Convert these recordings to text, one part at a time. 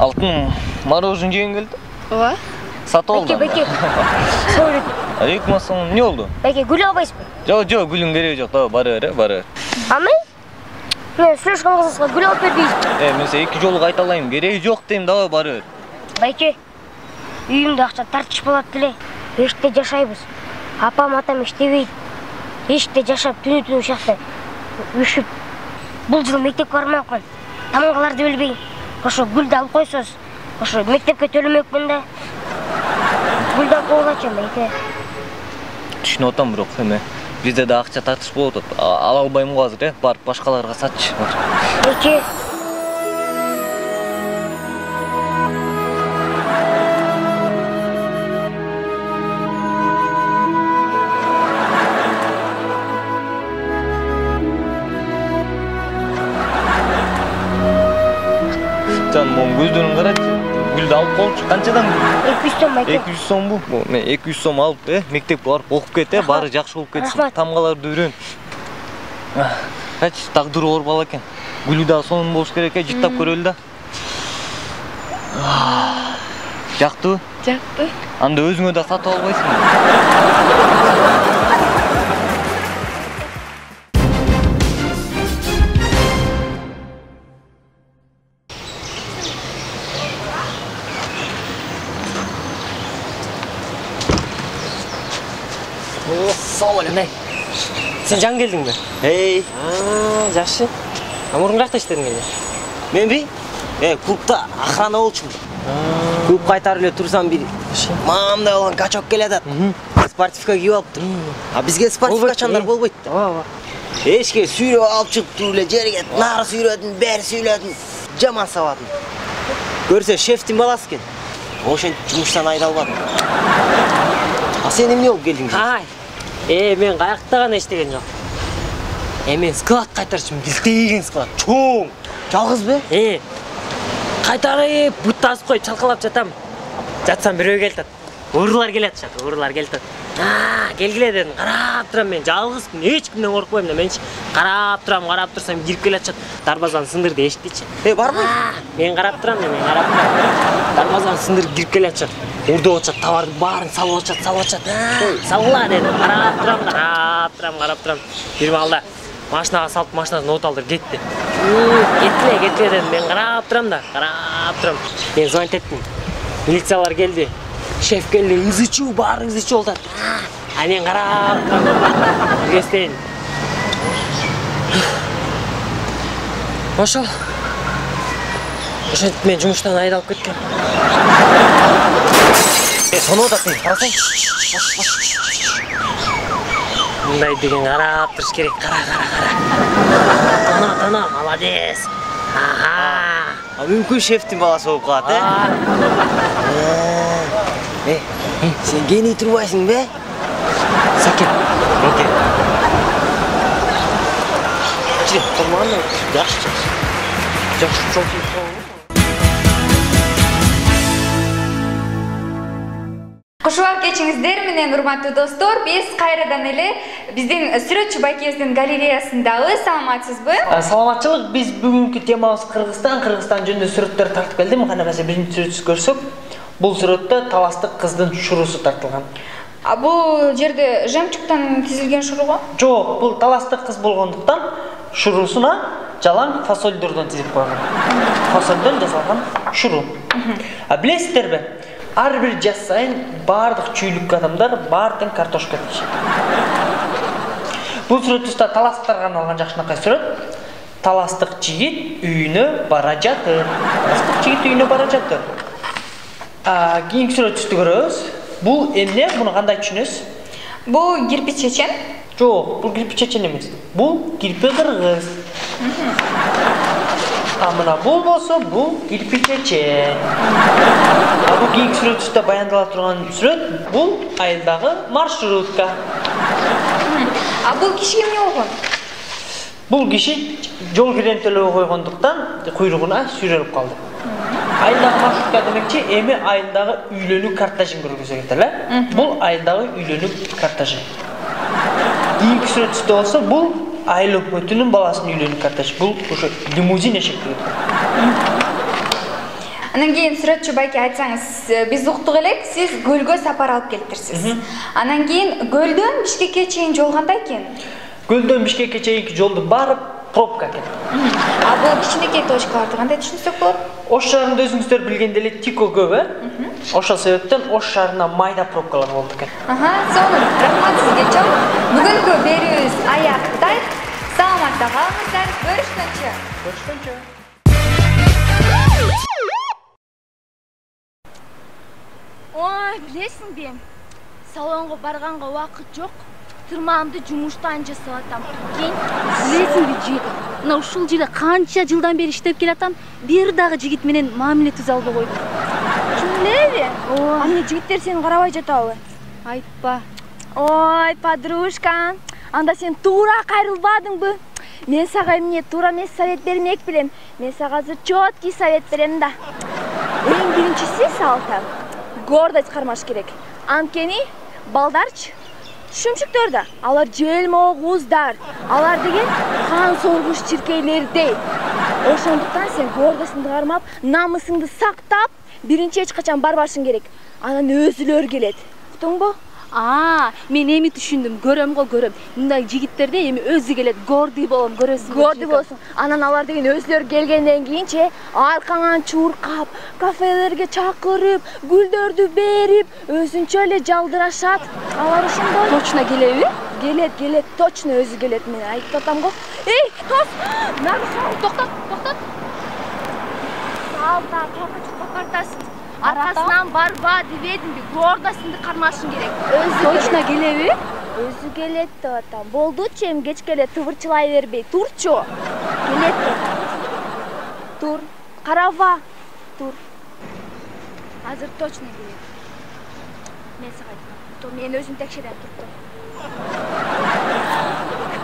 Алтын мороженое жеген келді. Ооба. Сатып алдым. Бәке. Сорри. Алейкум ассалам. Не oldu? Бәке, гүл албайсызбы? Жоқ, гүлің керегі жоқ. Давай, бара бер. Алмай? Мен сөйлешкен қызыңызға гүл алып бербейсіз. Мен сен 2 жолы қайта алайын. Керегі жоқ деймін, давай бара бер. Бәке, үйімде ақша тартыш болады деле. Еште жашайбыз. Апам атам іштебейді. Еште жашап түні шақты үшіп. Бұл жыл мектеп бармай қойын. Тамғаларды білбейін. Ошо гүлді алып қойсыз. Ошо мектепке төлемекпін да. Гүлді алып қойғачам, бәке. Түшін отам бұрық, бізде де ақша тартыш болады. Ала албаймын қазір, барып башқаларға сатшы. Бәке. Canım, onun gözlerini karat. Gülді алып қолшы, қаншадан гүл? 200 сом, бәке. 200 сом бұл. Мен 200 сом алып, мектеп барып оқып кет, бары жақсы болып кетсін. Тамғаларды үйрен. Қач, тағдыры ор бала екен. Гүлі да соның болуш керек, життап көрелі да. Жақты? Жақты. Анда өзіңе да сатып албайсың. Assalamualaikum. Sen Can geldin mi? Hey. Жақсы. Амурың жақта іштедің келді? Мен бей? Клубта охрана болчумун. Клуб кайтарып эле турсам бир мамамдай болгон качок келатат. Спортивка кийип алыптыр. А бизге спортивка чандар болбойт. Ооба. Эшке сүйрөп алып чыгып туруп эле жерге нары сүйрөдүм, бери сүйрөдүм. Жаман сабадым. Көрсө шефтин баласы экен. Ошентип жумуштан айдалбадым. А сен эмне болуп келдиң? Ай. Мен каякта гана иштеген жок. Мен склад кайтарчымын, килтейген склад. Чоң. Жалгыз бе? Кайтарып, бут тасып коюп чалкалап жатам. Жатсам бирөө келатат. Урлар келатышат, келгиле дедим. Карап турам, мен жалгызмын, эч кимден коркпойм да. Мен карап турсам кирип келатышат. Дарбазаны сындырды эшитичи. Барбы? Мен карап турам. Дарбазаны сындырып кирип келатышат. Урдап атышат, товардын баарын салып атышат. Салгыла дедим. Карап турам. Бир маалда машинага салып, машинасын от алдырып кетти. Кетти дедим. Мен карап турам. Мен звонить еттим. Милициялар келди. Шеф келди, ызычуу, баары ызычуу болот. А мен карап турам. Кестейин. Ошол. Ошентип мен жумуштан айдалып кеткем. Сону атасың, карасаң. Мындай деген карап туруш керек. Кара. Тана, молодец. Мүмкүн шефтин баласы болуп калат, Сен гений турбайсың бе? Сакен. Окей. Жи, турман. Жакшы. Чоң. Кушуап кечиңиздер менен урматтуу достор, биз кайрадан эле биздин сүрөтчү байкебиздин галереясындабыз. Саламатсызбы? Саламатчылык. Биз бүгүнкү темабыз Кыргызстан жөнүндө сүрөттөр тартып келдим. Кана баса биринчи сүрөтүн көрсөк, бул сүрөттө таластык кыздын шурусу тартылган. Бул жерде жемчугтан тизилген шуру го? Жок, бул таластык кыз болгондуктан шурусуна жалаң фасольдордон тизип койгон. Фасольдон жасалган шуру. Билесиздерби? Ар бир жаз сайын бардык чүйлүк адамдар баардын картошка тишет. Бул сүрөттүстө таластыктарга арналган жакшынакай сүрөт. Таластык жигит үйүнө бара жатыр. Кийинки сүрөттүстү көрөбүз. Бул эмне? Буну кандай түшүнөсүз? Бул кирпич чечен? Жок, бул кирпич чечен эмес. Бул кирпи кыргыз. Мына бул болсо, бул кирпич чечен. Бул кийинки сүрөттүстө баяндала турган сүрөт, бул айылдагы маршрутка. Бул кишиге эмне болгон? Бул киши жол кирен төлөбөй койгондуктан куйругуна сүйрөлүп калды. Айылдагы маршрутка демекчи, эми айылдагы үйлөнүү картажын көргөзө кетели. Бул айылдагы үйлөнүү картажы. Кийинки сүрөттүстө болсо, бул айыл өкмөтүнүн баласынын үйлөнүү картажы. Бул ошо лимузин эшектеги. Анан кейін сүрөтчү байке айтсаңыз, биз уктук элек, сиз көлгө сапар алып келиптирсиз. Анан кейін көлдөн Бишкекке чейин жол кандай экен? Көлдөн Бишкекке чейинки жолду барып пробка экен. А бул кичинекей точкаларды кандай түшүнсөк болот? Ош шаарында өзүңүздөр билгендей эле Тико көп, Ошол себептен Ош шаарында майда пробкалар болду экен. Сонун. Рахмат сизге чоң. Бүгүнкү берүүбүз аяктайт. Саламатта калыңыздар. Көрүшкөнчө. Ой, билесиңби? Салонго барганга убакыт жок. Тырмаамды жумуштан жасап атам. Билесиңби, жигит? Мына ушул жерде канча жылдан бери иштеп келатам, бир дагы жигит менен мамиле түзө албай койдум. Чын элеби? А эмне жигиттер сени карабай жатабы? Айтпа. Ой, подружка, анда сен туура кайрылбадыңбы? Мен сага эмне туура эмес совет бермек белем. Мен сага азыр чёткий совет берем да. Эң биринчиси салта. Гордость кармаш керек. Анткени балдарчы шүмшүктөр да, алар желмо куздар. Алар деген кан соргуч чиркейлердей. Ошондуктан сен гордостуңду кармап, намысыңды сактап, биринчи эч качан барбашың керек. Анан өзүлөр келет. Уктуңбу? Мен эми түшүндүм, көрөм го көрөм. Мындай жигиттерде эми өзү келет, гордый болом, көрөсүң. Гордый болсуң. Анан алар деген өзүлөр келгенден кийинче аркаңан чуркап, кафелерге чакырып, гүлдөрдү берип, өзүнчө эле жалдырашат. Алар ошондой. Точно келеби? Келет, точно өзү келет, мен айтып атам го. Эй, тос! Нагы сал, токтот. Салта, чуркап картасың. Аркасынан барба дебедимби, гордостуңду кармашың керек. Точно келеби? Өзү келет деп атам. Болдучу, эми кечке эле тыбырчылай бербей, турчу. Келет деп атам. Тур, караба, тур. Азыр точно келет. Мен сага айттым. Мен өзүм текшерем, туруп.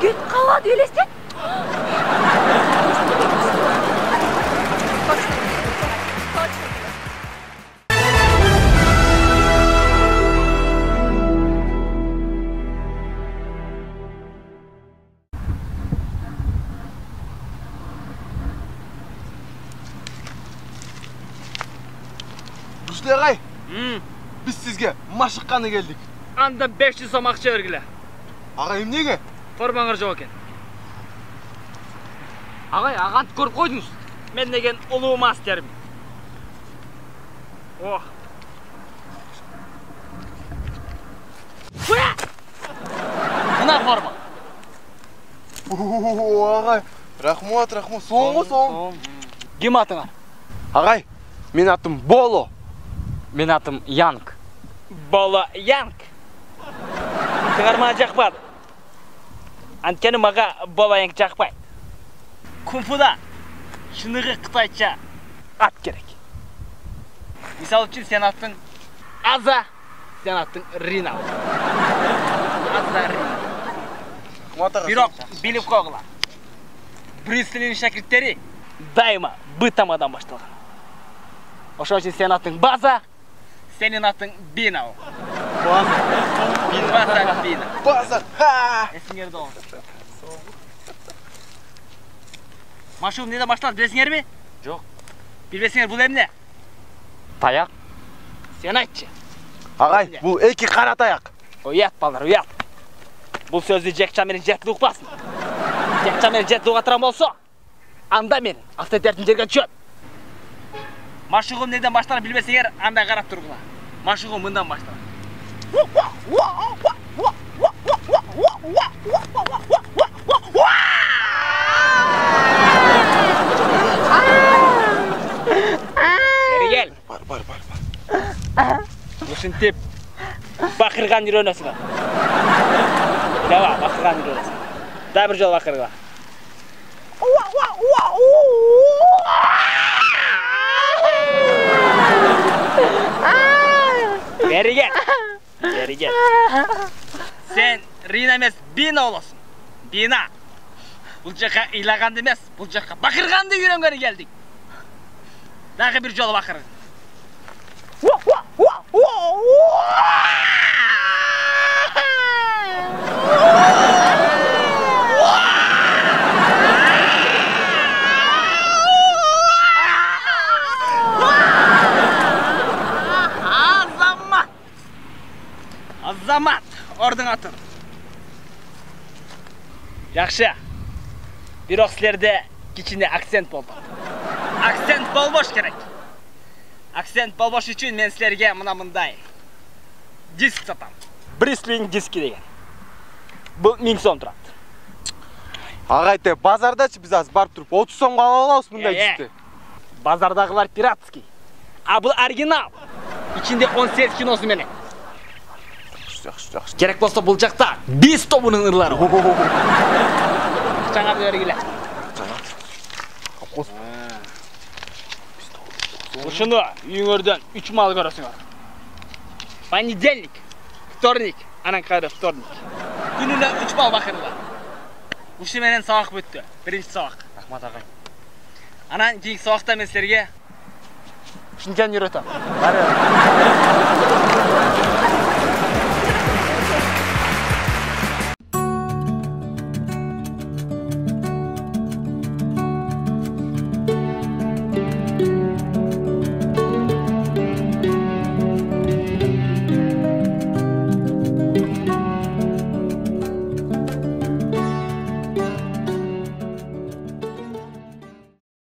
Кет калады элестет. Ағай, біз сізге машыққаны келдік. Анда 500 сом ақша бергіле. Ағай, емнеге? Формаңыр жоқ екен. Ағай, ағанты көріп қойдыңыз. Мен деген ұлы мастерім. Мына форма. Ағай, рахмат, соң. Кім атыңа? Ағай, мен атым Боло. Мен атым Янг. Боло Янг. Атыңар ма жақпады. Анткені маға Боло Янг жақпайды. Кунфуда шынығы қытайша ат керек. Мисал үшін сен аттың Аза, сен аттың Рина. Аза Рина. Бирок биліп қоғыла. Брюслинің шәкірттері дайыма бытамадан башталған. Ошон үшін сен аттың База, сенин аттың Бина. База, Эсіңерді оң. Машуым неде башталды, білесіңер ме? Жоқ. Білбесіңер, бұл емне? Таяқ. Сен айтшы. Ағай, бұл эки қара таяқ. Уят, балдар, уят. Бұл сөзді Жекчаменен жетілі ұқпасын. Жекчаменен жетілі ұғатырам болса, анда мен авторитетін жерге чөп. Машуғым неден башталып білбесеңер, анда қарап тұрғыла. Машуғым мындан башталып. Бері кел. Бар. Мүшінтеп, бақырған үйренесің. Дава, бақырған үйренесің. Да бір жол бақырға. Бері кел. Сен Рина емес, Бина оласың. Бина. Бұл жаққа илағанды емес, бұл жаққа бақырғанды үйренгені келдік. Дағы бір жол бақырға. ордуңа тур. Жакшы. Бирок силерде кичине акцент болду. Акцент болбош керек. Акцент болбош үчүн мен силерге мындай диск сатам. Брислинг диски деген. Бул 1000 сом турат. Агай, те базардачы биз аз барып туруп 30 сомго ала алабыз мындай дисти. Базардагылар пиратский. А бул оригинал. İçinde 18 киносу менен. Жакшы. Керек болсо бул жакта 5 тобунун ырлары бар. Жаңа бергиле. Ушуну үйүңөрдөн 3 мал көрөсүңөр. Понедельник, вторник, анан кайра вторник. Күнүнө 3 мал бакырылат. Уши менен сабак бүттү. Биринчи сабак. Рахмат агай. Анан кийинки сабакта мен силерге ушинчаны үйрөтөм.